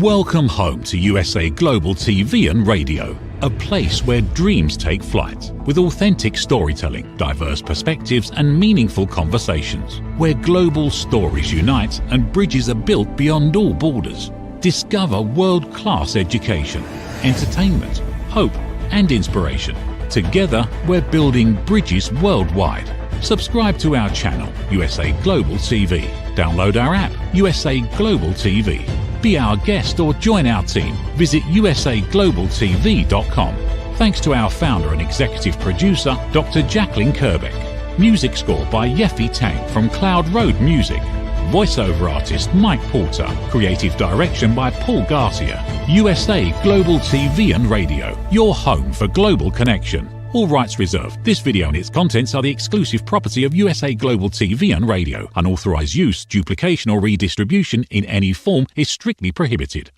Welcome home to USA Global TV and Radio, a place where dreams take flight, with authentic storytelling, diverse perspectives and meaningful conversations, where global stories unite and bridges are built beyond all borders. Discover world-class education, entertainment, hope and inspiration. Together, we're building bridges worldwide. Subscribe to our channel, USA Global TV. Download our app, USA Global TV. Be our guest or join our team. Visit usaglobaltv.com. Thanks to our founder and executive producer, Dr. Jacalyn Kerbeck. Music score by Yeffy Tang from Cloud Road Music. Voiceover artist Mike Porter. Creative direction by Paul Garcia. USA Global TV and Radio, your home for global connection. All rights reserved. This video and its contents are the exclusive property of USA Global TV and Radio. Unauthorized use, duplication or redistribution in any form is strictly prohibited.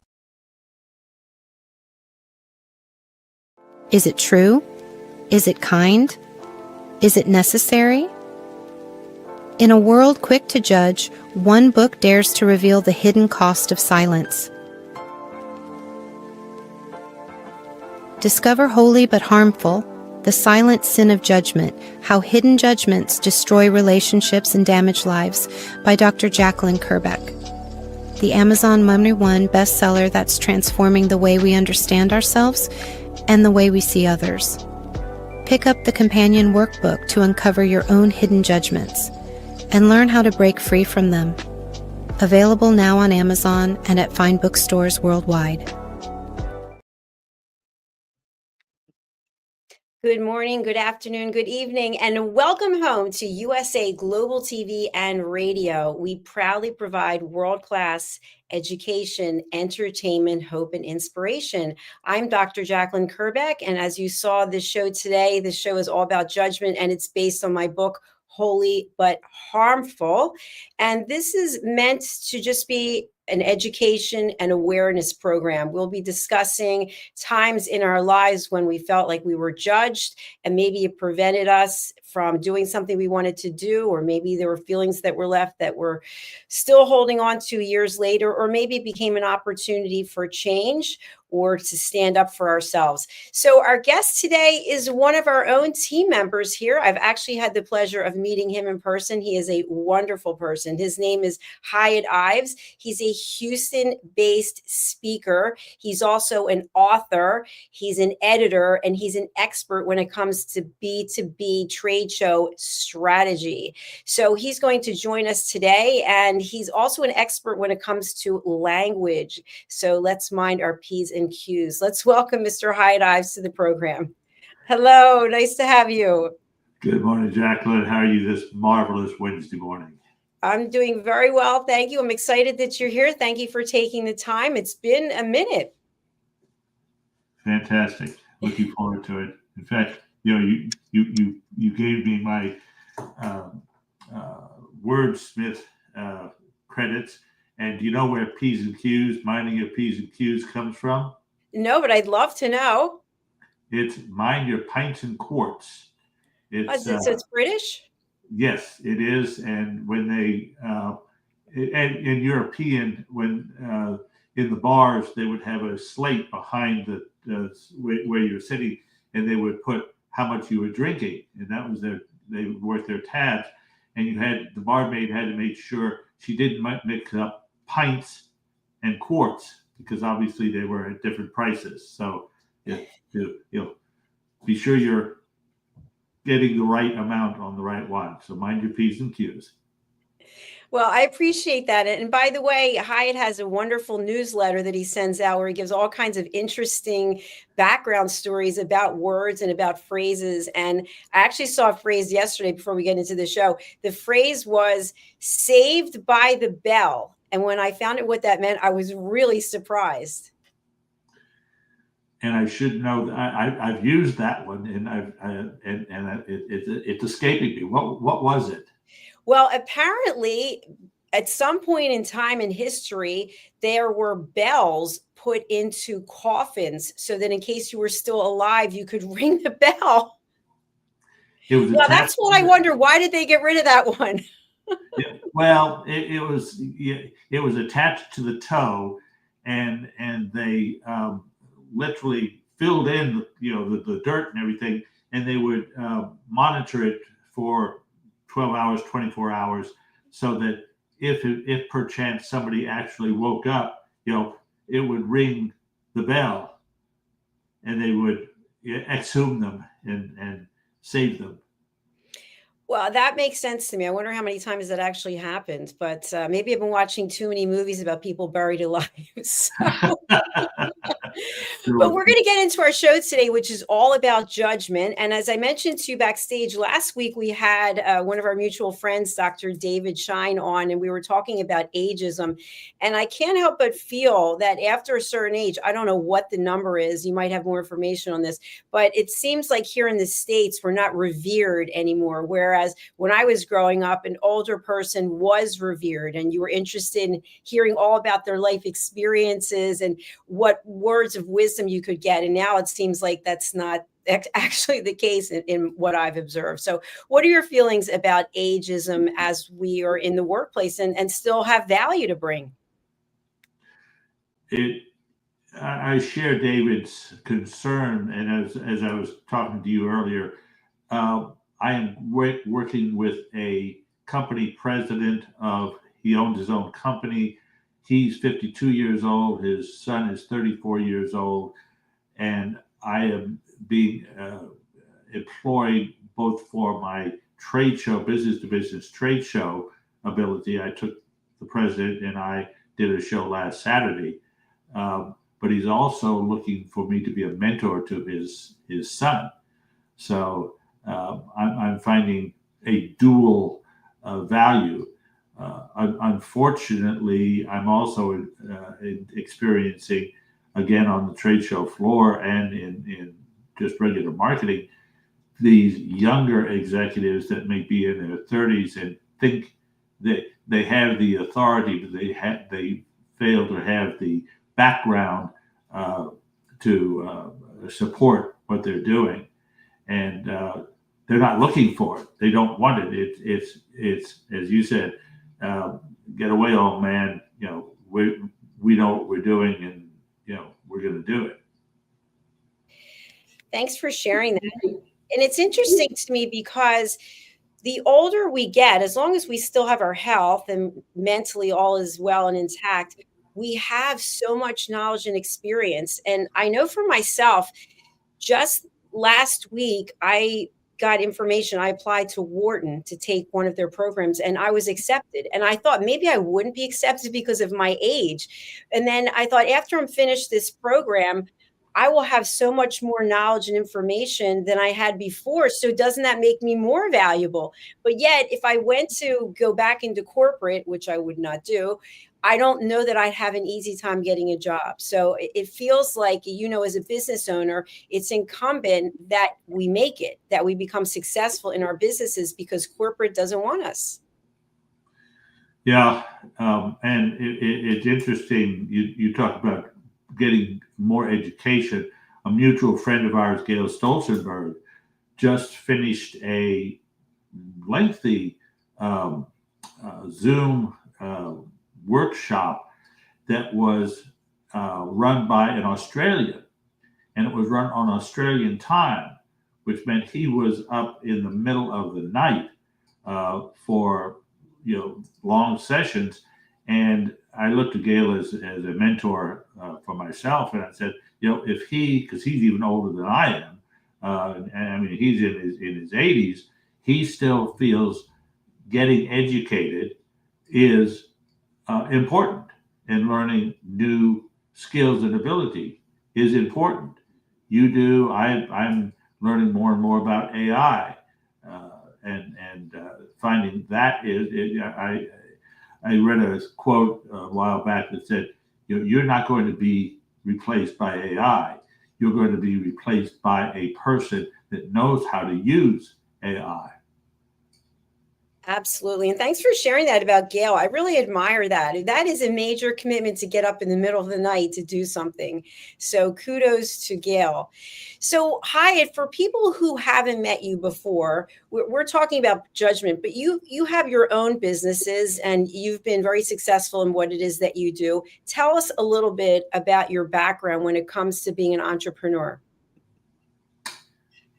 Is it true? Is it kind? Is it necessary? In a world quick to judge, one book dares to reveal the hidden cost of silence. Discover holy but harmful, the silent sin of judgment, how hidden judgments destroy relationships and damage lives, by Dr. Jacalyn Kerbeck. The Amazon #1 bestseller that's transforming the way we understand ourselves and the way we see others. Pick up the companion workbook to uncover your own hidden judgments and learn how to break free from them. Available now on Amazon and at fine bookstores worldwide. Good morning, good afternoon, good evening, and welcome home to USA Global TV and Radio. We proudly provide world-class education, entertainment, hope, and inspiration. I'm Dr. Jacalyn Kerbeck, and as you saw this show today, the show is all about judgment, and it's based on my book, Holy but Harmful. And this is meant to just be an education and awareness program. We'll be discussing times in our lives when we felt like we were judged and maybe it prevented us from doing something we wanted to do, or maybe there were feelings that were left that we're still holding on to years later, or maybe it became an opportunity for change or to stand up for ourselves. So our guest today is one of our own team members here. I've actually had the pleasure of meeting him in person. He is a wonderful person. His name is Hiett Ives. He's a Houston-based speaker. He's also an author. He's an editor, and he's an expert when it comes to B2B trade show strategy. So he's going to join us today, and he's also an expert when it comes to language. So let's mind our P's and Q's. Let's welcome Mr. Hiett Ives to the program. Hello, nice to have you. Good morning, Jacalyn. How are you this marvelous Wednesday morning? I'm doing very well, thank you. I'm excited that you're here. Thank you for taking the time. It's been a minute. Fantastic. Looking forward to it. In fact, you gave me my wordsmith credits. And do you know where P's and Q's, minding your P's and Q's comes from? No, but I'd love to know. It's mind your pints and quarts. So it's British? Yes, it is. And when they, and in European, when in the bars, they would have a slate behind where you're sitting, and they would put how much you were drinking. And that was they were worth their tabs. And the barmaid had to make sure she didn't mix up pints and quarts, because obviously they were at different prices. So be sure you're getting the right amount on the right one. So mind your P's and Q's. Well, I appreciate that. And by the way, Hiett has a wonderful newsletter that he sends out where he gives all kinds of interesting background stories about words and about phrases. And I actually saw a phrase yesterday before we get into the show. The phrase was "saved by the bell." And when I found out what that meant, I was really surprised. And I should know that I've used that one, and it's escaping me. What was it? Well, apparently, at some point in time in history, there were bells put into coffins so that in case you were still alive, you could ring the bell. Well, that's what I wonder. Why did they get rid of that one? Well, it was attached to the toe, and they literally filled in the dirt and everything, and they would monitor it for 12 hours, 24 hours, so that if perchance somebody actually woke up, it would ring the bell, and they would exhume them and save them. Well, that makes sense to me. I wonder how many times that actually happened, but maybe I've been watching too many movies about people buried alive. But we're going to get into our show today, which is all about judgment. And as I mentioned to you backstage last week, we had one of our mutual friends, Dr. David Shine, on, and we were talking about ageism. And I can't help but feel that after a certain age, I don't know what the number is, you might have more information on this, but it seems like here in the States, we're not revered anymore. Whereas when I was growing up, an older person was revered, and you were interested in hearing all about their life experiences and what words of wisdom you could get. And now it seems like that's not actually the case in what I've observed. So what are your feelings about ageism as we are in the workplace and still have value to bring? I share David's concern, and as I was talking to you earlier, I am working with a company president he owns his own company. He's 52 years old. His son is 34 years old. And I am being employed both for my trade show, business to business trade show ability. I took the president and I did a show last Saturday. But he's also looking for me to be a mentor to his son. So I'm finding a dual value. Unfortunately, I'm also experiencing, again, on the trade show floor and in just regular marketing, these younger executives that may be in their 30s and think that they have the authority, but they fail to have the background to support what they're doing, and they're not looking for it. They don't want it. It's as you said, get away, old man. We know what we're doing, and we're going to do it. Thanks for sharing that. And it's interesting to me because the older we get, as long as we still have our health and mentally all is well and intact, we have so much knowledge and experience. And I know for myself, just last week, I got information. I applied to Wharton to take one of their programs, and I was accepted. And I thought maybe I wouldn't be accepted because of my age. And then I thought, after I'm finished this program, I will have so much more knowledge and information than I had before. So doesn't that make me more valuable? But yet, if I went to go back into corporate, which I would not do, I don't know that I'd have an easy time getting a job. So it feels like, as a business owner, it's incumbent that we make it, that we become successful in our businesses, because corporate doesn't want us. Yeah. And it's interesting. You talk about getting more education. A mutual friend of ours, Gail Stolzenberg, just finished a lengthy Zoom workshop that was run by an Australian, and it was run on Australian time, which meant he was up in the middle of the night for long sessions. And I looked at Gail as a mentor for myself, and I said, if because he's even older than I am, and I mean he's in his 80s, he still feels getting educated is important, and learning new skills and ability is important. You do. I'm learning more and more about AI, and finding that I read a quote a while back that said, you're not going to be replaced by AI. You're going to be replaced by a person that knows how to use AI. Absolutely. And thanks for sharing that about Gail. I really admire that. That is a major commitment to get up in the middle of the night to do something. So kudos to Gail. So Hiett, for people who haven't met you before, we're talking about judgment, but you have your own businesses and you've been very successful in what it is that you do. Tell us a little bit about your background when it comes to being an entrepreneur.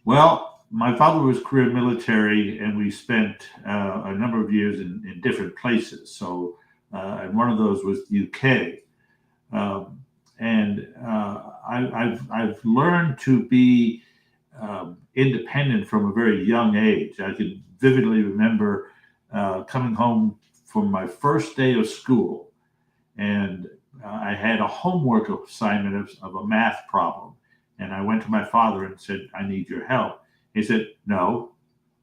Well, my father was career military, and we spent a number of years in different places. So, and one of those was the UK. I've learned to be independent from a very young age. I can vividly remember coming home from my first day of school, and I had a homework assignment of a math problem. And I went to my father and said, "I need your help." He said, "No,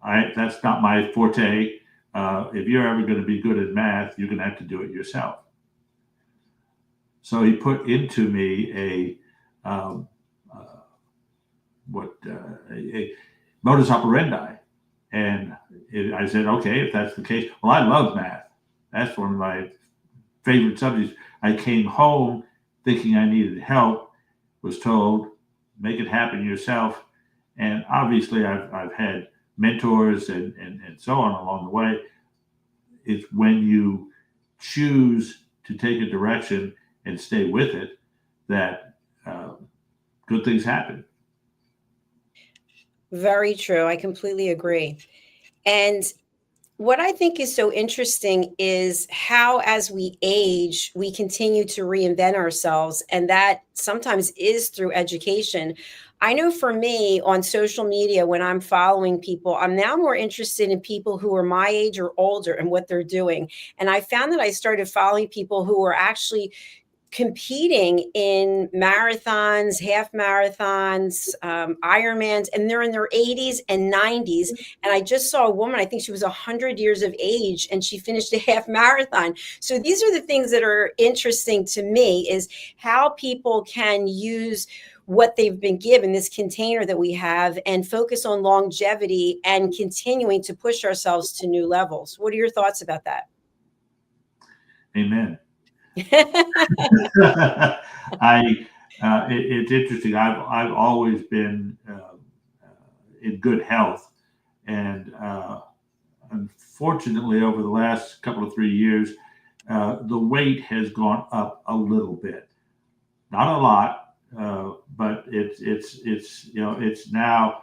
that's not my forte. If you're ever going to be good at math, you're going to have to do it yourself." So he put into me a modus operandi, and I said, "Okay, if that's the case." Well, I love math. That's one of my favorite subjects. I came home thinking I needed help, was told, "Make it happen yourself." And obviously I've had mentors and so on along the way. It's when you choose to take a direction and stay with it that good things happen. Very true. I completely agree. And what I think is so interesting is how, as we age, we continue to reinvent ourselves. And that sometimes is through education. I know for me on social media, when I'm following people, I'm now more interested in people who are my age or older and what they're doing. And I found that I started following people who are actually competing in marathons, half marathons, Ironmans, and they're in their 80s and 90s. And I just saw a woman, I think she was 100 years of age, and she finished a half marathon. So these are the things that are interesting to me, is how people can use what they've been given, this container that we have, and focus on longevity and continuing to push ourselves to new levels. What are your thoughts about that? Amen. It's interesting. I've always been in good health, and unfortunately, over the last couple of 3 years, the weight has gone up a little bit. Not a lot, but it's now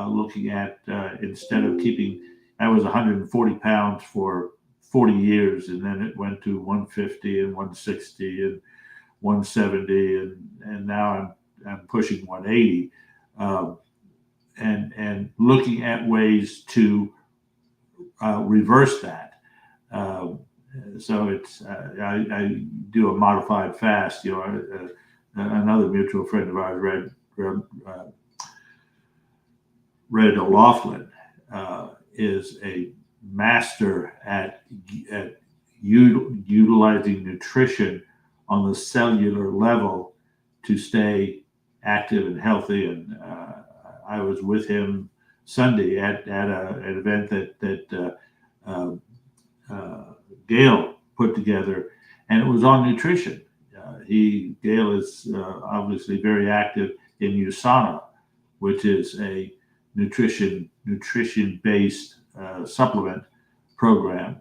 looking at instead of keeping. I was 140 pounds for 40 years, and then it went to 150 and 160 and 170, and now I'm pushing 180, and looking at ways to reverse that. So it's I do a modified fast. Another mutual friend of ours, Red O'Loughlin, is a master at utilizing nutrition on the cellular level to stay active and healthy. And I was with him Sunday at an event that Gail put together, and it was on nutrition. Gail is obviously very active in USANA, which is a nutrition-based supplement program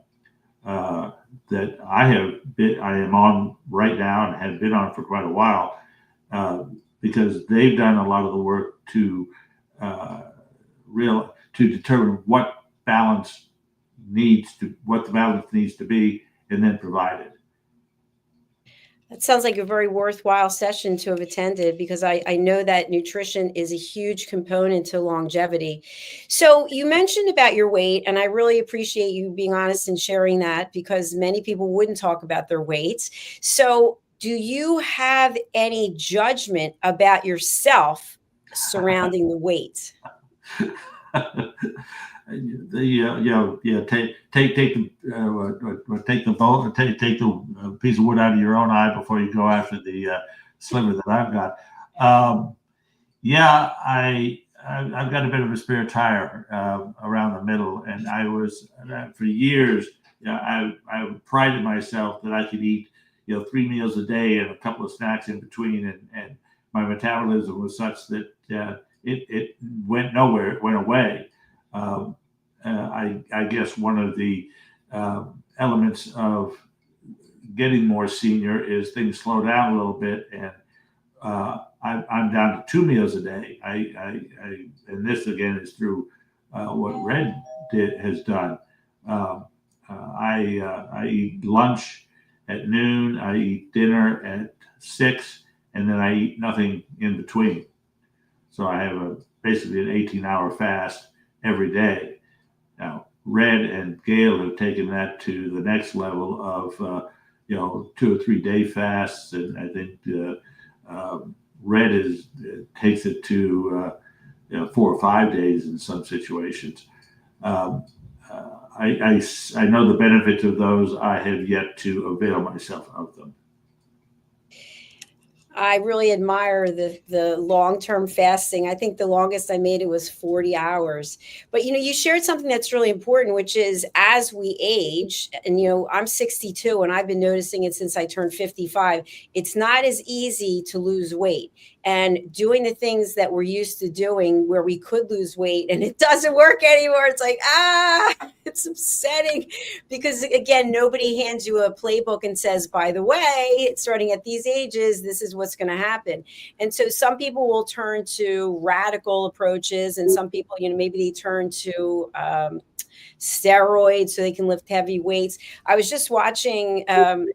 that I am on right now and have been on for quite a while, because they've done a lot of the work to determine what the balance needs to be, and then provide it. That sounds like a very worthwhile session to have attended, because I know that nutrition is a huge component to longevity. So you mentioned about your weight, and I really appreciate you being honest and sharing that, because many people wouldn't talk about their weights. So do you have any judgment about yourself surrounding the weight? Take the piece of wood out of your own eye before you go after the sliver that I've got. I've got a bit of a spare tire around the middle, and I was for years. I prided myself that I could eat 3 meals a day and a couple of snacks in between, and my metabolism was such that it went nowhere. It went away. I guess one of the elements of getting more senior is things slow down a little bit, and I'm down to 2 meals a day. And this again is through what Red has done. I eat lunch at noon. I eat dinner at 6, and then I eat nothing in between. So I have basically an 18-hour fast every day. Now, Red and Gail have taken that to the next level of 2 or 3 day fasts, and I think Red takes it to 4 or 5 days in some situations. I know the benefits of those. I have yet to avail myself of them. I really admire the long-term fasting. I think the longest I made it was 40 hours. But, you shared something that's really important, which is as we age, and, I'm 62 and I've been noticing it since I turned 55, it's not as easy to lose weight. And doing the things that we're used to doing where we could lose weight and it doesn't work anymore. It's like, it's upsetting because, again, nobody hands you a playbook and says, by the way, starting at these ages, this is what's going to happen. And so some people will turn to radical approaches, and some people, maybe they turn to steroids so they can lift heavy weights. I was just watching an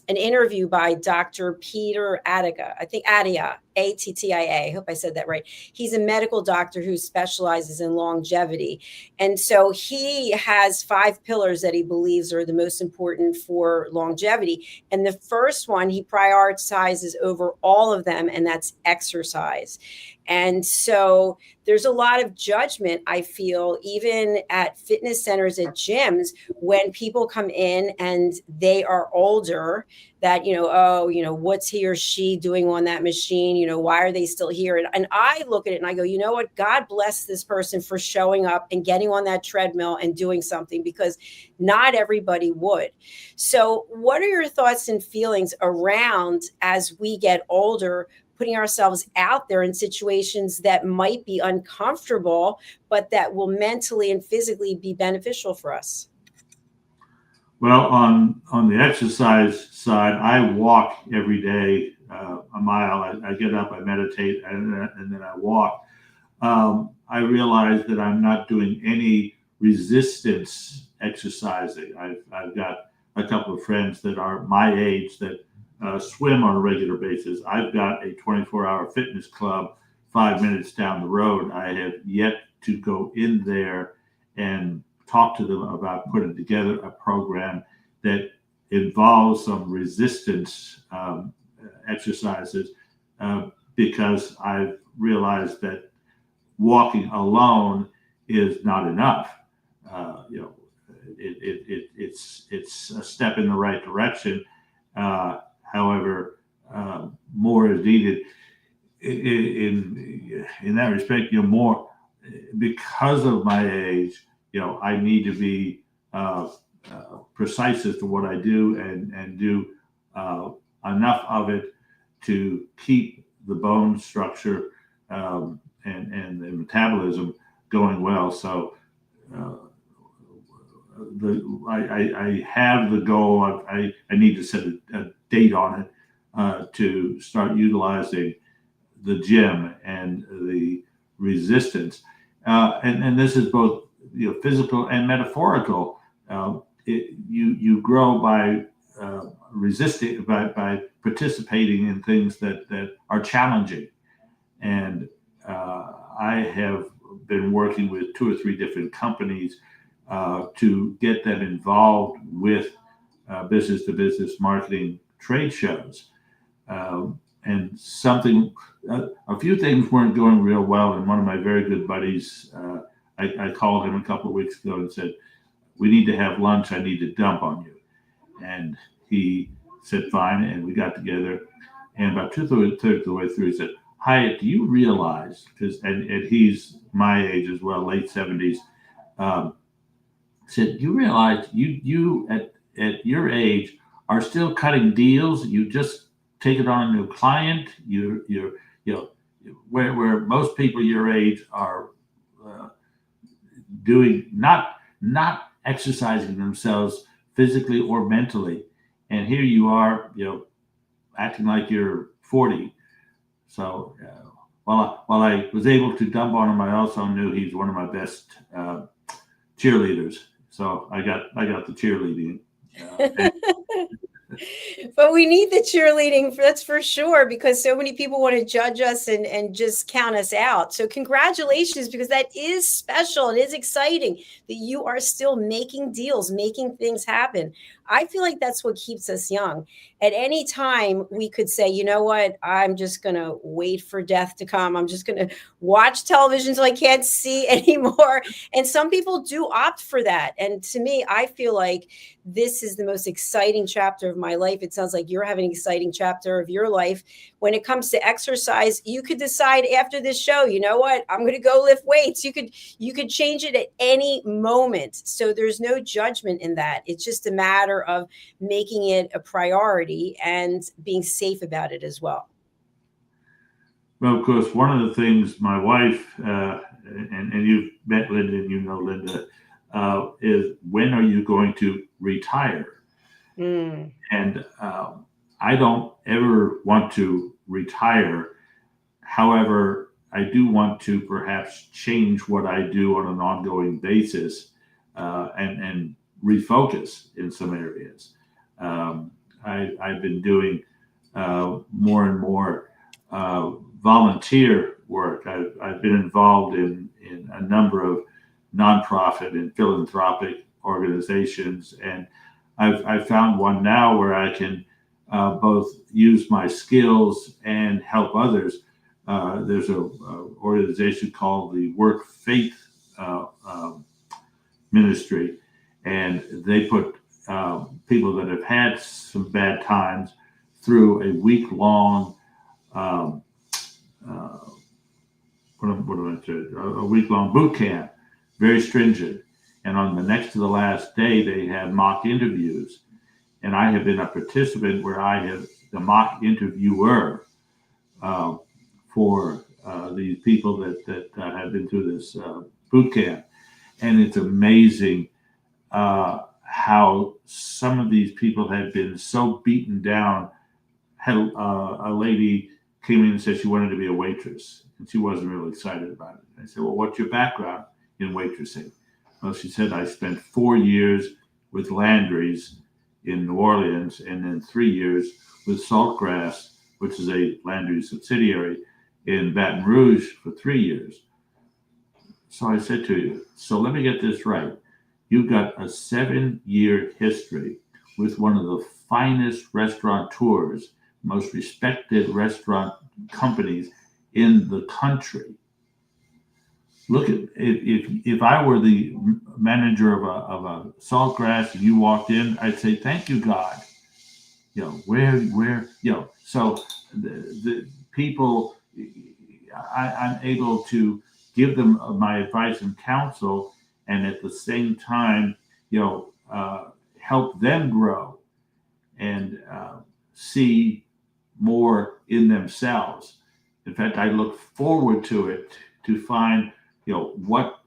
interview by Dr. Peter Attia, I think Attia, Attia. I hope I said that right. He's a medical doctor who specializes in longevity. And so he has 5 pillars that he believes are the most important for longevity. And the first one he prioritizes over all of them, and that's exercise. And so there's a lot of judgment, I feel, even at fitness centers, at gyms, when people come in and they are older, that, what's he or she doing on that machine? Why are they still here? And I look at it and I go, you know what? God bless this person for showing up and getting on that treadmill and doing something, because not everybody would. So what are your thoughts and feelings around, as we get older, putting ourselves out there in situations that might be uncomfortable, but that will mentally and physically be beneficial for us? Well, on the exercise side, I walk every day a mile. I get up, I meditate, and then I walk. I realize that I'm not doing any resistance exercising. I've got a couple of friends that are my age that swim on a regular basis. I've got a 24-hour fitness club 5 minutes down the road. I have yet to go in there and talk to them about putting together a program that involves some resistance exercises, because I've realized that walking alone is not enough. It's a step in the right direction. However, more is needed in that respect. More because of my age. I need to be precise as to what I do and do enough of it to keep the bone structure and the metabolism going well. So I have the goal. I need to set a date on it to start utilizing the gym and the resistance. And this is both physical and metaphorical. You grow by resisting, by participating in things that are challenging. And I have been working with 2 or 3 different companies to get them involved with business-to-business marketing trade shows. And a few things weren't going real well. And one of my very good buddies, I called him a couple of weeks ago and said, we need to have lunch. I need to dump on you. And he said, fine. And we got together. And about 2/3 of the way through, he said, Hiett, do you realize, because and he's my age as well, late 70s, said, do you realize you at your age are still cutting deals? You just take it on a new client. You know, where most people your age are doing not exercising themselves physically or mentally, and here you are, acting like you're 40. So while I was able to dump on him, I also knew he's one of my best cheerleaders. So I got the cheerleading. But we need the cheerleading, that's for sure, because so many people want to judge us and just count us out. So congratulations, because that is special. It is exciting that you are still making deals, making things happen. I feel like that's what keeps us young. At any time, we could say, you know what, I'm just going to wait for death to come. I'm just going to watch television until I can't see anymore. And some people do opt for that. And to me, I feel like this is the most exciting chapter of my life. It sounds like you're having an exciting chapter of your life. When it comes to exercise, you could decide after this show, you know what, I'm going to go lift weights. You could change it at any moment. So there's no judgment in that. It's just a matter of making it a priority and being safe about it as well. Well, of course, one of the things my wife, and you've met Linda and you know Linda, is when are you going to retire? And I don't ever want to retire. However, I do want to perhaps change what I do on an ongoing basis and refocus in some areas. I've been doing more and more volunteer work. I've been involved in a number of nonprofit and philanthropic organizations, and I've found one now where I can both use my skills and help others. There's a organization called the Work Faith Ministry, and they put people that have had some bad times through a week-long a week-long boot camp, very stringent. And on the next to the last day, they had mock interviews. And I have been a participant where I have the mock interviewer for these people that have been through this boot camp. And it's amazing how some of these people had been so beaten down. Had a lady came in and said she wanted to be a waitress, and she wasn't really excited about it. I said, well, what's your background in waitressing? Well, she said, I spent 4 years with Landry's in New Orleans, and then 3 years with Saltgrass, which is a Landry's subsidiary, in Baton Rouge for 3 years. So I said to you, so let me get this right. You've got a 7-year history with one of the finest restaurateurs, most respected restaurant companies in the country. Look at if I were the manager of a Saltgrass and you walked in, I'd say, thank you, God. So the people, I'm able to give them my advice and counsel, and at the same time, help them grow and see more in themselves. In fact, I look forward to it to find, what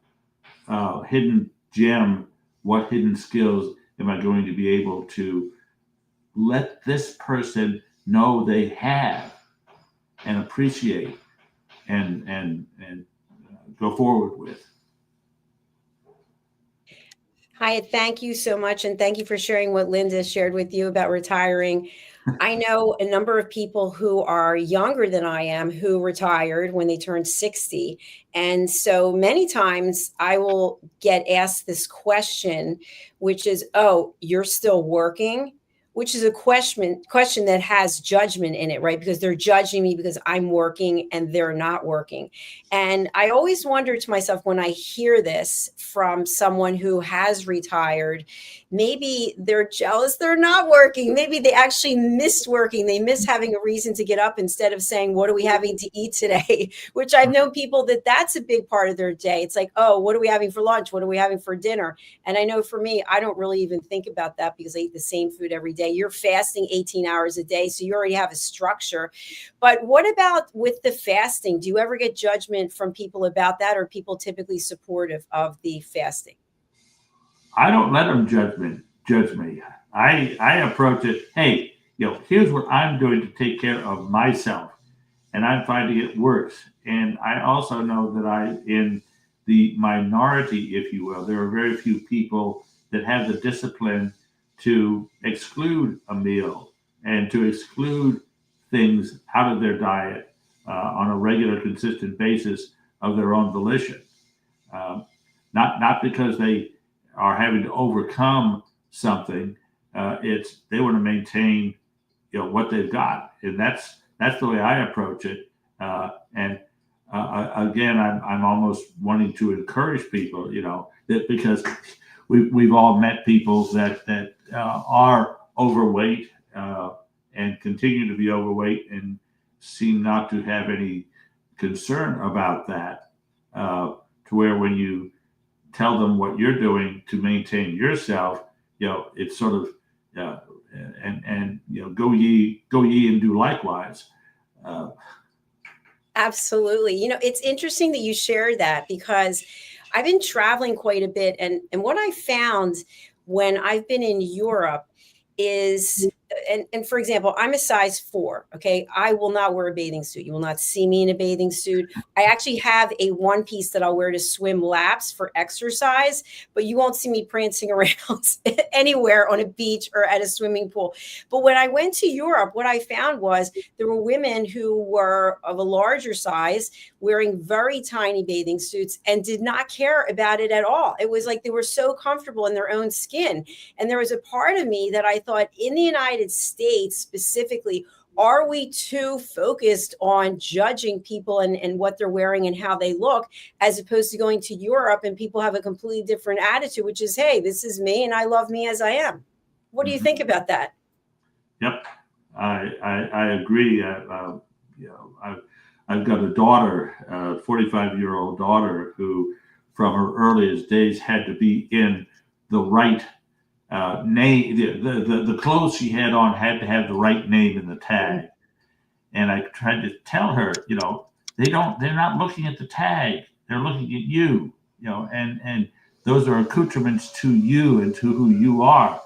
hidden gem, what hidden skills am I going to be able to let this person know they have and appreciate and go forward with. Hiett, thank you so much. And thank you for sharing what Linda shared with you about retiring. I know a number of people who are younger than I am who retired when they turned 60. And so many times I will get asked this question, which is, oh, you're still working? which is a question that has judgment in it, right? Because they're judging me because I'm working and they're not working. And I always wonder to myself when I hear this from someone who has retired, maybe they're jealous they're not working. Maybe they actually missed working. They miss having a reason to get up instead of saying, what are we having to eat today? Which I've known people that's a big part of their day. It's like, oh, what are we having for lunch? What are we having for dinner? And I know for me, I don't really even think about that because I eat the same food every day. You're fasting 18 hours a day, so you already have a structure. But what about with the fasting? Do you ever get judgment from people about that, or are people typically supportive of the fasting? I don't let them judge me. I approach it, hey, here's what I'm doing to take care of myself, and I'm finding it works. And I also know that in the minority, if you will, there are very few people that have the discipline to exclude a meal and to exclude things out of their diet on a regular, consistent basis of their own volition. Not because they are having to overcome something. It's they want to maintain, what they've got, and that's the way I approach it. And again, I'm almost wanting to encourage people, that because we've all met people that are overweight and continue to be overweight and seem not to have any concern about that. To where when you tell them what you're doing to maintain yourself, it's sort of go ye and do likewise. Absolutely. It's interesting that you shared that because I've been traveling quite a bit. And what I found when I've been in Europe is, and for example, I'm a size 4. Okay. I will not wear a bathing suit. You will not see me in a bathing suit. I actually have a one piece that I'll wear to swim laps for exercise, but you won't see me prancing around anywhere on a beach or at a swimming pool. But when I went to Europe, what I found was there were women who were of a larger size wearing very tiny bathing suits and did not care about it at all. It was like they were so comfortable in their own skin. And there was a part of me that I thought, in the United States specifically, are we too focused on judging people and what they're wearing and how they look, as opposed to going to Europe and people have a completely different attitude, which is, hey, this is me and I love me as I am. What do you think about that? Yep, I agree. I've got a daughter, a 45-year-old daughter, who from her earliest days had to be in the right name. The clothes she had on had to have the right name in the tag. And I tried to tell her, they're not looking at the tag, they're looking at you, and those are accoutrements to you and to who you are.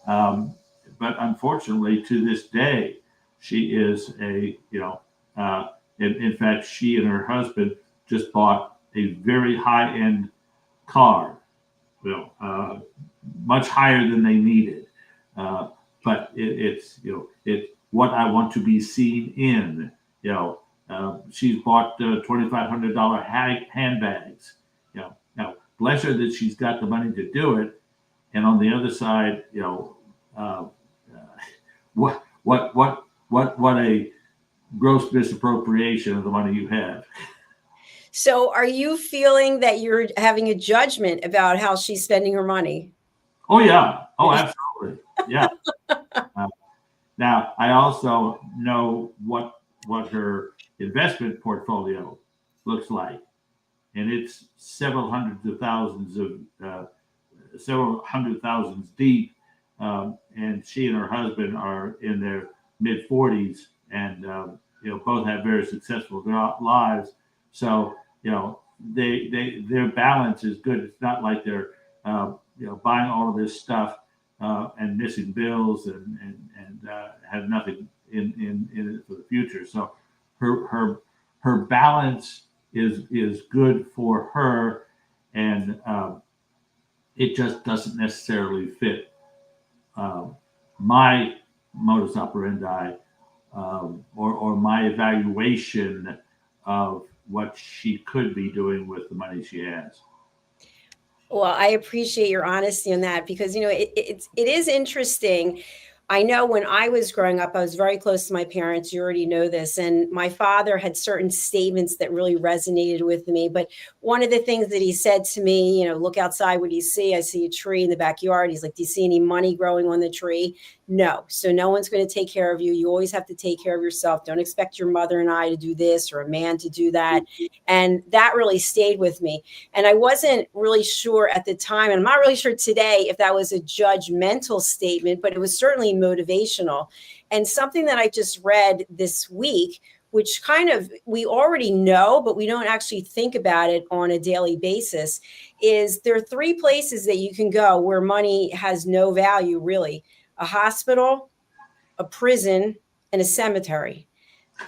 But unfortunately, to this day, she is in fact, she and her husband just bought a very high-end car, much higher than they needed. But it's what I want to be seen in. She's bought $2,500 handbags. Now bless her that she's got the money to do it. And on the other side, what a gross misappropriation of the money you have. So are you feeling that you're having a judgment about how she's spending her money? Oh, yeah. Oh, absolutely. Yeah. Now, I also know what her investment portfolio looks like. And it's several hundred thousands deep. And she and her husband are in their mid 40s and, both have very successful lives. So, their balance is good. It's not like they're, buying all of this stuff and missing bills and have nothing in it for the future. So her balance is good for her, and it just doesn't necessarily fit my modus operandi or my evaluation of what she could be doing with the money she has. Well, I appreciate your honesty on that because, it is interesting. I know when I was growing up, I was very close to my parents. You already know this. And my father had certain statements that really resonated with me. But one of the things that he said to me, look outside, what do you see? I see a tree in the backyard. He's like, do you see any money growing on the tree? No. So no one's going to take care of you. You always have to take care of yourself. Don't expect your mother and I to do this or a man to do that. And that really stayed with me. And I wasn't really sure at the time, and I'm not really sure today if that was a judgmental statement, but it was certainly motivational. And something that I just read this week, which kind of we already know, but we don't actually think about it on a daily basis, is there are 3 places that you can go where money has no value, really: a hospital, a prison, and a cemetery.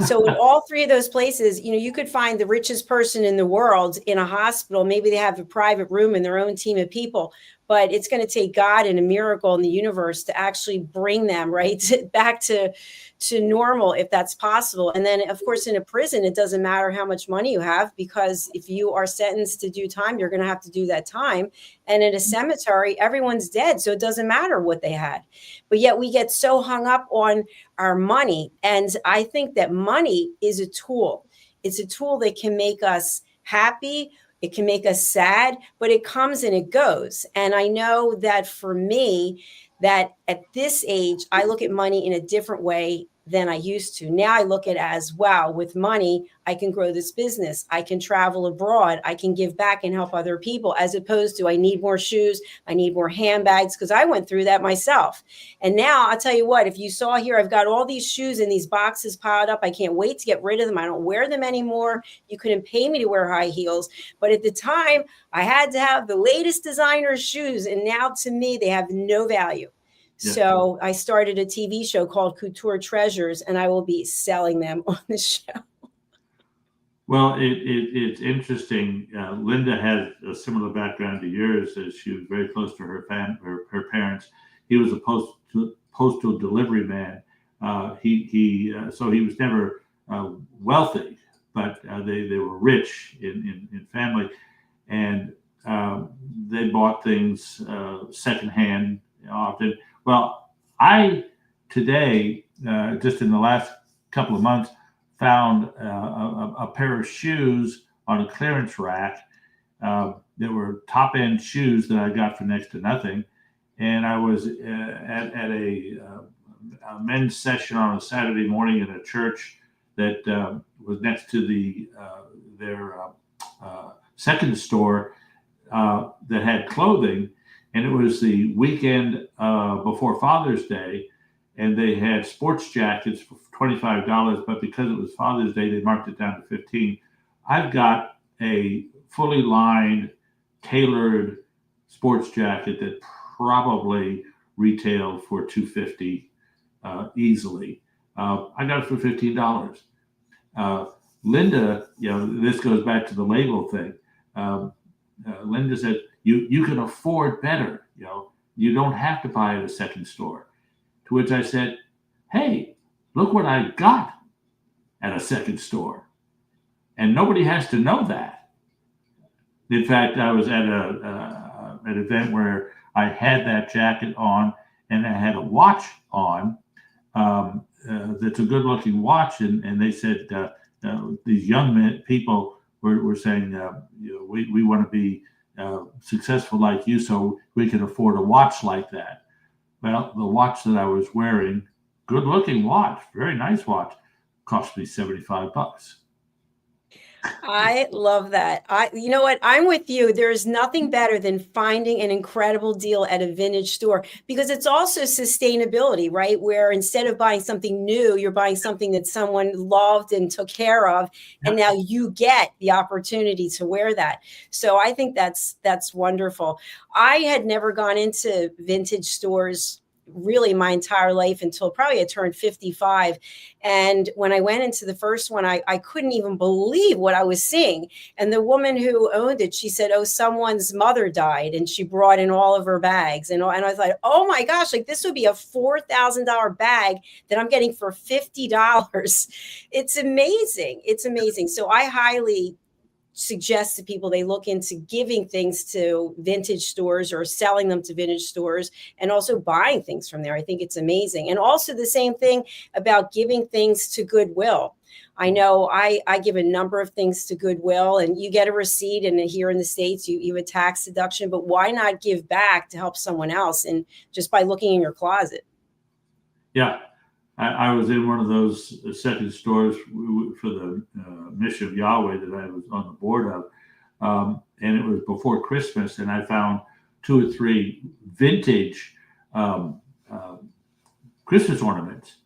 So in all 3 of those places, you could find the richest person in the world in a hospital. Maybe they have a private room and their own team of people, but it's going to take God and a miracle in the universe to actually bring them back to normal, if that's possible. And then, of course, in a prison, it doesn't matter how much money you have, because if you are sentenced to do time, you're going to have to do that time. And in a cemetery, everyone's dead, so it doesn't matter what they had. But yet we get so hung up on our money. And I think that money is a tool. It's a tool that can make us happy. It can make us sad, but it comes and it goes. And I know that for me, that at this age, I look at money in a different way than I used to. Now I look at it as, wow, with money, I can grow this business. I can travel abroad. I can give back and help other people, as opposed to I need more shoes. I need more handbags, because I went through that myself. And now I'll tell you what, if you saw here, I've got all these shoes in these boxes piled up. I can't wait to get rid of them. I don't wear them anymore. You couldn't pay me to wear high heels. But at the time, I had to have the latest designer shoes. And now to me, they have no value. Yeah. So I started a TV show called Couture Treasures, and I will be selling them on the show. Well, it's interesting. Linda had a similar background to yours, as she was very close to her parents. He was a postal delivery man. So he was never wealthy, but they were rich in family, and they bought things secondhand often. Well, I today, just in the last couple of months, found a pair of shoes on a clearance rack. They were top-end shoes that I got for next to nothing. And I was at a men's session on a Saturday morning in a church that was next to their second store that had clothing. And it was the weekend before Father's Day, and they had sports jackets for $25, but because it was Father's Day, they marked it down to $15. I've got a fully lined, tailored sports jacket that probably retailed for $250 easily. I got it for $15. Linda, this goes back to the label thing. Linda said, you can afford better. You don't have to buy at a second store. To which I said, hey, look what I got at a second store. And nobody has to know that. In fact, I was at an event where I had that jacket on, and I had a watch on that's a good-looking watch. And they said, these young people were saying, we want to be successful like you, so we can afford a watch like that. Well, the watch that I was wearing, good looking watch, very nice watch, cost me $75. I love that. You know what? I'm with you. There's nothing better than finding an incredible deal at a vintage store, because it's also sustainability, right? Where instead of buying something new, you're buying something that someone loved and took care of. And now you get the opportunity to wear that. So I think that's wonderful. I had never gone into vintage stores really my entire life until probably I turned 55. And when I went into the first one, I couldn't even believe what I was seeing. And the woman who owned it, she said, oh, someone's mother died, and she brought in all of her bags. And I thought, oh my gosh, like this would be a $4,000 bag that I'm getting for $50. It's amazing. It's amazing. So I highly suggest to people they look into giving things to vintage stores or selling them to vintage stores and also buying things from there. I think it's amazing. And also the same thing about giving things to Goodwill. I know I give a number of things to Goodwill, and you get a receipt, and here in the States, you have a tax deduction, but why not give back to help someone else, and just by looking in your closet? Yeah. I was in one of those second stores for the Mission of Yahweh that I was on the board of. And it was before Christmas, and I found 2 or 3 vintage Christmas ornaments.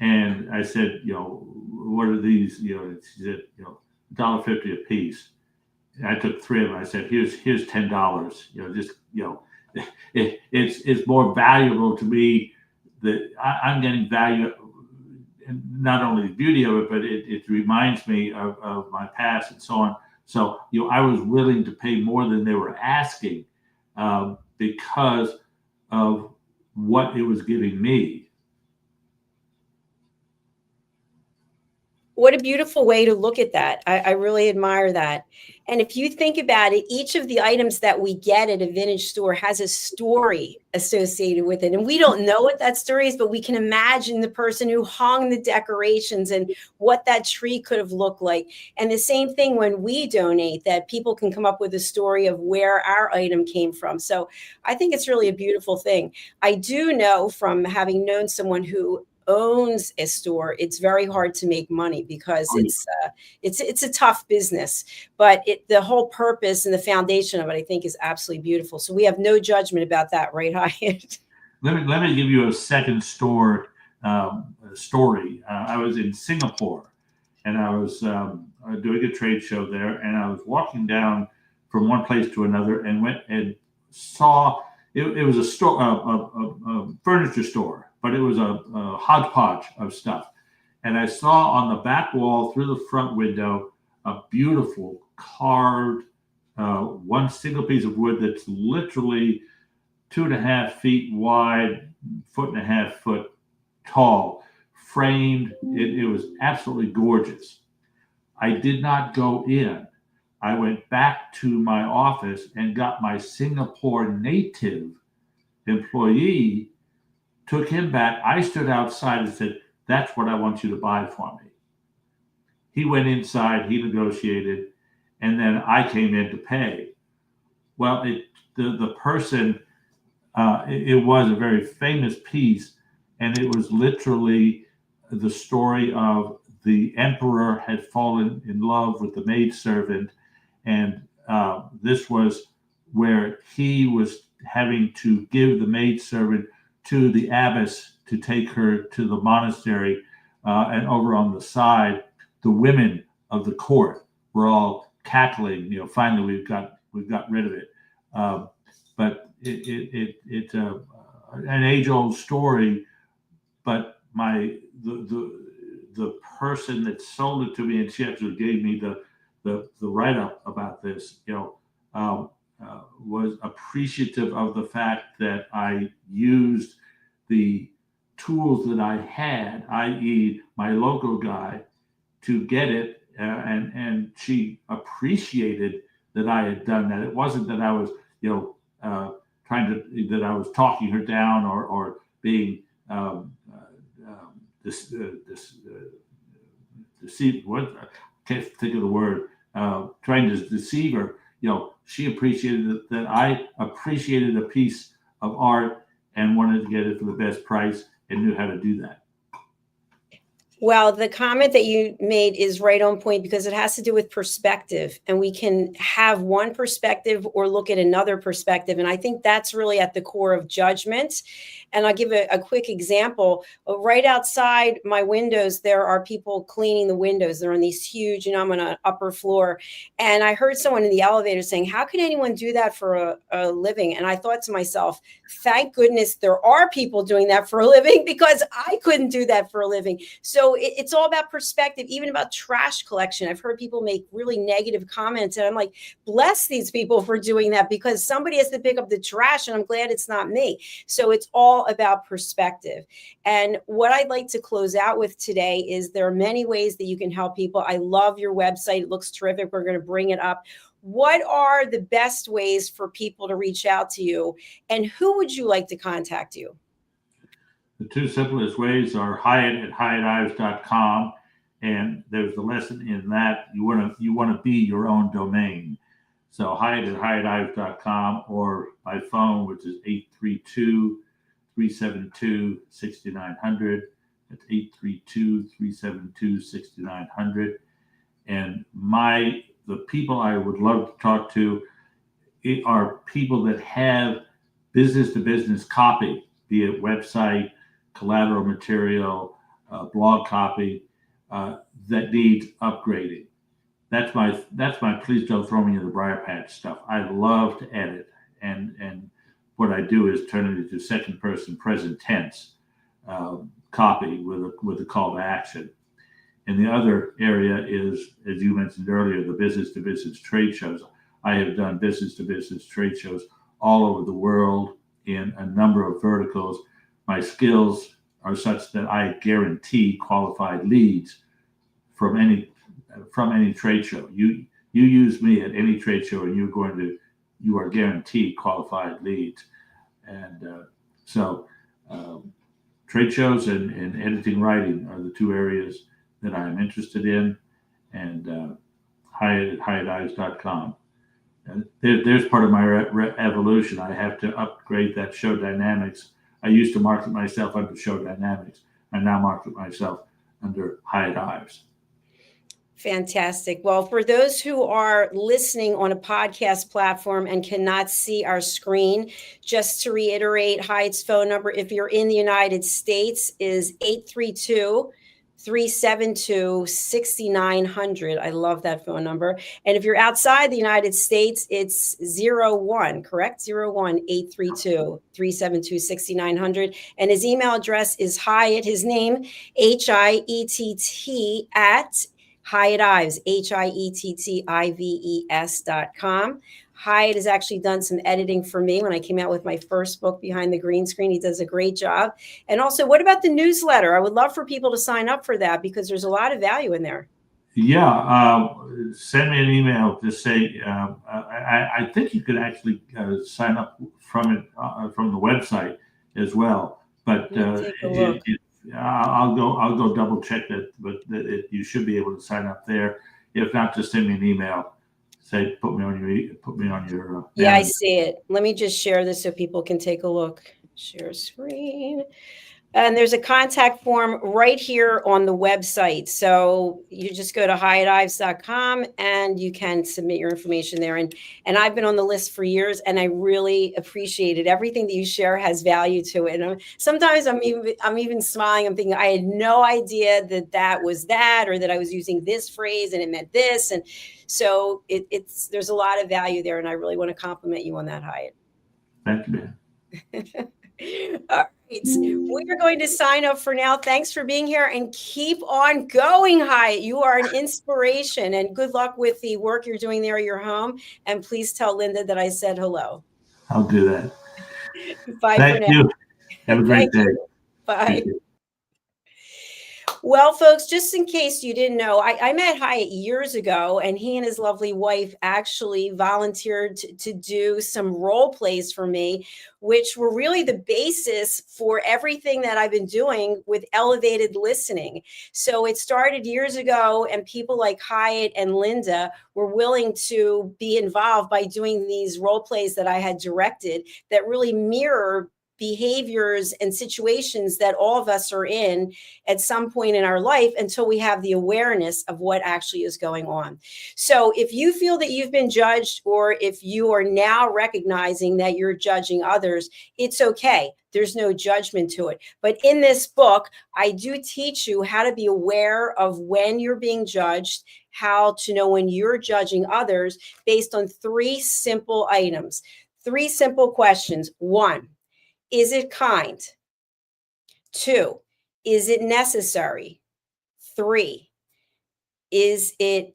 And I said, what are these? She said, $1.50 a piece. And I took 3 of them. I said, here's $10. It's more valuable to me that I'm getting value, and not only the beauty of it, but it reminds me of my past and so on. So, I was willing to pay more than they were asking because of what it was giving me. What a beautiful way to look at that. I really admire that. And if you think about it, each of the items that we get at a vintage store has a story associated with it. And we don't know what that story is, but we can imagine the person who hung the decorations and what that tree could have looked like. And the same thing when we donate, that people can come up with a story of where our item came from. So I think it's really a beautiful thing. I do know from having known someone who owns a store, it's very hard to make money because it's a tough business, but the whole purpose and the foundation of it, I think, is absolutely beautiful. So we have no judgment about that, right, Hiett? Let me give you a second story. I was in Singapore, and I was doing a trade show there, and I was walking down from one place to another, and went and saw it was a store, a furniture store. But it was a hodgepodge of stuff. And I saw on the back wall through the front window a beautiful carved one single piece of wood that's literally 2.5 feet wide, 1.5 foot tall, framed. It was absolutely gorgeous. I did not go in. I went back to my office and got my Singapore native employee, took him back. I stood outside and said, that's what I want you to buy for me. He went inside, he negotiated, and then I came in to pay. Well, the person, it was a very famous piece, and it was literally the story of the emperor had fallen in love with the maidservant, and this was where he was having to give the maidservant to the abbess to take her to the monastery, and over on the side, the women of the court were all cackling. Finally we've got rid of it. But it's an age-old story. But the person that sold it to me, and she actually gave me the write-up about this, was appreciative of the fact that I used the tools that I had, i.e. my logo guy, to get it, and she appreciated that I had done that. It wasn't that I was, that I was talking her down or being deceived. What? I can't think of the word. Trying to deceive her. She appreciated that I appreciated a piece of art and wanted to get it for the best price and knew how to do that. Well, the comment that you made is right on point because it has to do with perspective, and we can have one perspective or look at another perspective. And I think that's really at the core of judgment. And I'll give a quick example. Right outside my windows, there are people cleaning the windows. They're on these huge, I'm on an upper floor. And I heard someone in the elevator saying, how can anyone do that for a living? And I thought to myself, thank goodness there are people doing that for a living, because I couldn't do that for a living. So So it's all about perspective, even about trash collection. I've heard people make really negative comments, and I'm like, bless these people for doing that, because somebody has to pick up the trash, and I'm glad it's not me. So it's all about perspective. And what I'd like to close out with today is there are many ways that you can help people. I love your website. It looks terrific. We're going to bring it up. What are the best ways for people to reach out to you, and who would you like to contact you? The two simplest ways are Hiett@HiettIves.com, and there's a lesson in that you want to be your own domain. So Hiett@HiettIves.com, or by phone, which is 832-372-6900. That's 832-372-6900. And the people I would love to talk to are people that have business-to-business copy, be it website, collateral material, blog copy, that needs upgrading. That's my please don't throw me in the briar patch stuff. I love to edit, and what I do is turn it into second person present tense copy with a call to action. And the other area is, as you mentioned earlier, the business-to-business trade shows. I have done business-to-business trade shows all over the world in a number of verticals. My skills are such that I guarantee qualified leads from any trade show. You use me at any trade show, and you are guaranteed qualified leads. And so trade shows and editing, writing are the two areas that I'm interested in, and Hiett@HiettIves.com. And there's part of my evolution. I have to upgrade that show dynamics. I used to market myself under show dynamics. I now market myself under Hiett Ives. Fantastic. Well, for those who are listening on a podcast platform and cannot see our screen, just to reiterate, Hiett's phone number, if you're in the United States, is 832-372-6900. I love that phone number. And if you're outside the United States, it's 01, correct? 01-832-372-6900. And his email address is Hiett, his name, HIETT at Hiett Ives, HIETTIVES.com. Hiett has actually done some editing for me when I came out with my first book, Behind the Green Screen. He does a great job. And also, what about the newsletter? I would love for people to sign up for that, because there's a lot of value in there. Yeah, send me an email to say, I think you could actually sign up from it, from the website as well. But I'll go double check that, but you should be able to sign up there. If not, just send me an email. Say, put me on your. Yeah, I see it. Let me just share this so people can take a look. Share screen. And there's a contact form right here on the website. So you just go to HiettIves.com and you can submit your information there. And I've been on the list for years, and I really appreciate it. Everything that you share has value to it. And sometimes I'm even smiling. I'm thinking, I had no idea that was that, or that I was using this phrase and it meant this. And so there's a lot of value there. And I really want to compliment you on that, Hiett. Thank you, man. All right. We're going to sign up for now. Thanks for being here, and keep on going, Hiett. You are an inspiration, and good luck with the work you're doing there at your home. And please tell Linda that I said hello. I'll do that. Bye Thank for now. you. Have a great day. Bye. Well, folks, just in case you didn't know, I met Hiett years ago, and he and his lovely wife actually volunteered to do some role plays for me, which were really the basis for everything that I've been doing with elevated listening. So it started years ago, and people like Hiett and Linda were willing to be involved by doing these role plays that I had directed that really mirror behaviors and situations that all of us are in at some point in our life, until we have the awareness of what actually is going on. So if you feel that you've been judged, or if you are now recognizing that you're judging others, it's okay. There's no judgment to it. But in this book, I do teach you how to be aware of when you're being judged, how to know when you're judging others, based on 3 simple items, 3 simple questions. 1, is it kind? 2, is it necessary? 3. Is it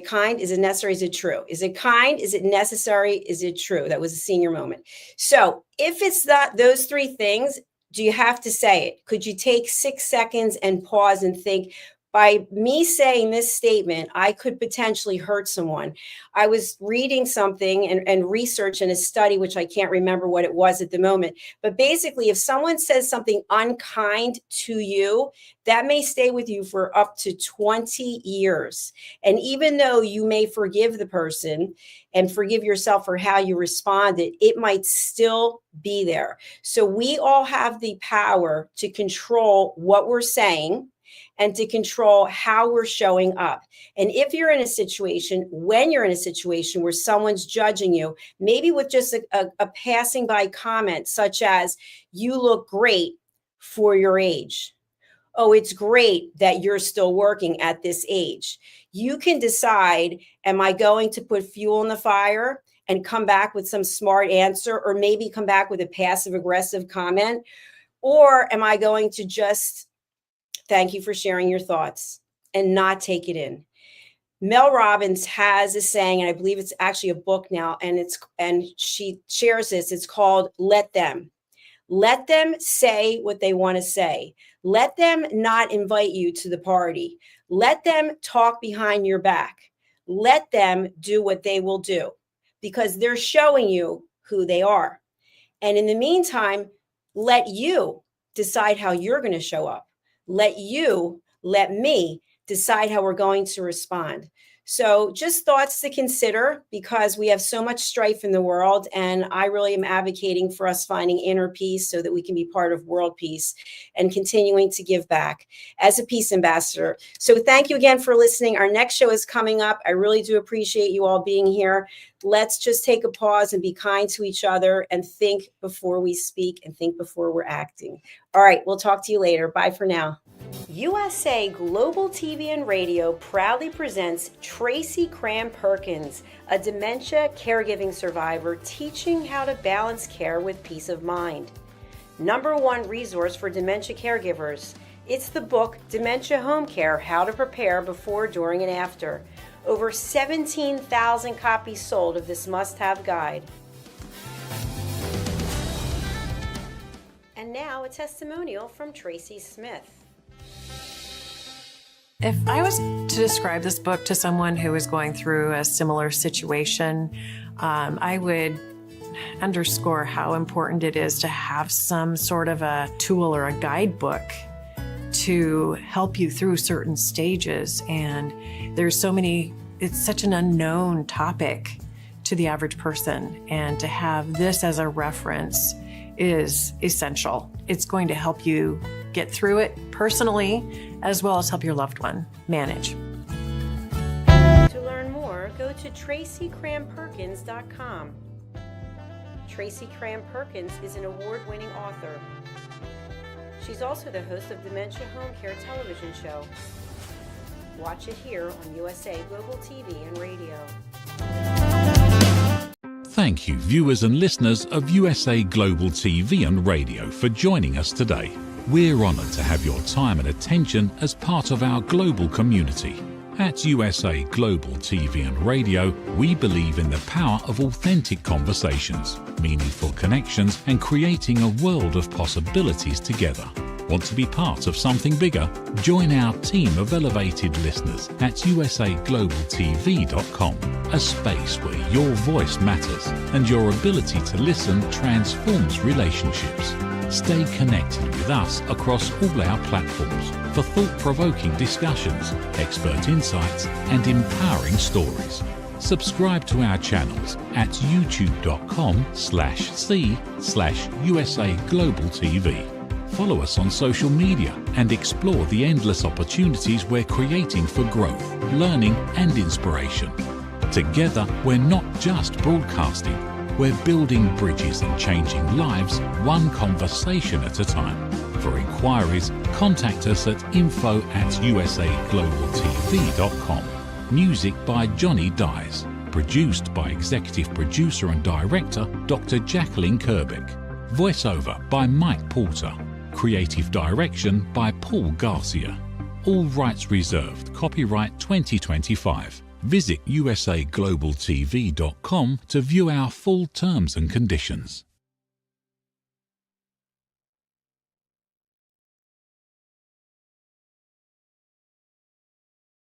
kind? Is it necessary? Is it true? Is it kind? Is it necessary? Is it true? That was a senior moment. So if it's not those 3 things, do you have to say it? Could you take 6 seconds and pause and think, by me saying this statement, I could potentially hurt someone? I was reading something and research in a study, which I can't remember what it was at the moment. But basically, if someone says something unkind to you, that may stay with you for up to 20 years. And even though you may forgive the person and forgive yourself for how you responded, it might still be there. So we all have the power to control what we're saying and to control how we're showing up. And if you're in a situation, when you're in a situation where someone's judging you, maybe with just a passing by comment, such as, you look great for your age. Oh, it's great that you're still working at this age. You can decide, am I going to put fuel in the fire and come back with some smart answer, or maybe come back with a passive aggressive comment? Or am I going to just thank you for sharing your thoughts and not take it in? Mel Robbins has a saying, and I believe it's actually a book now, and she shares this. It's called Let Them. Let them say what they want to say. Let them not invite you to the party. Let them talk behind your back. Let them do what they will do, because they're showing you who they are. And in the meantime, let you decide how you're going to show up. Let me decide how we're going to respond. So just thoughts to consider, because we have so much strife in the world, and I really am advocating for us finding inner peace so that we can be part of world peace and continuing to give back as a peace ambassador. So thank you again for listening. Our next show is coming up. I really do appreciate you all being here. Let's just take a pause and be kind to each other and think before we speak and think before we're acting. All right, we'll talk to you later. Bye for now. USA Global TV and Radio proudly presents Tracy Cram-Perkins, a dementia caregiving survivor teaching how to balance care with peace of mind. #1 resource for dementia caregivers. It's the book Dementia Home Care: How to Prepare Before, During, and After. Over 17,000 copies sold of this must-have guide. And now a testimonial from Tracy Smith. If I was to describe this book to someone who is going through a similar situation, I would underscore how important it is to have some sort of a tool or a guidebook to help you through certain stages. And there's so many, it's such an unknown topic to the average person. And to have this as a reference is essential. It's going to help you get through it personally, as well as help your loved one manage. To learn more, go to TracyCramPerkins.com. Tracy Cram-Perkins is an award-winning author. She's also the host of Dementia Home Care television show. Watch it here on USA Global TV and Radio. Thank you, viewers and listeners of USA Global TV and Radio, for joining us today. We're honoured to have your time and attention as part of our global community. At USA Global TV and Radio, we believe in the power of authentic conversations, meaningful connections, and creating a world of possibilities together. Want to be part of something bigger? Join our team of elevated listeners at usaglobaltv.com, a space where your voice matters and your ability to listen transforms relationships. Stay connected with us across all our platforms for thought-provoking discussions, expert insights, and empowering stories. Subscribe to our channels at youtube.com/c/USA Global TV. Follow us on social media and explore the endless opportunities we're creating for growth, learning, and inspiration. Together, we're not just broadcasting, we're building bridges and changing lives one conversation at a time. For inquiries, contact us at info@usaglobaltv.com. Music by Johnny Dies. Produced by Executive Producer and Director Dr. Jacalyn Kerbeck. Voiceover by Mike Porter. Creative direction by Paul Garcia. All rights reserved. Copyright 2025. Visit usaglobaltv.com to view our full terms and conditions.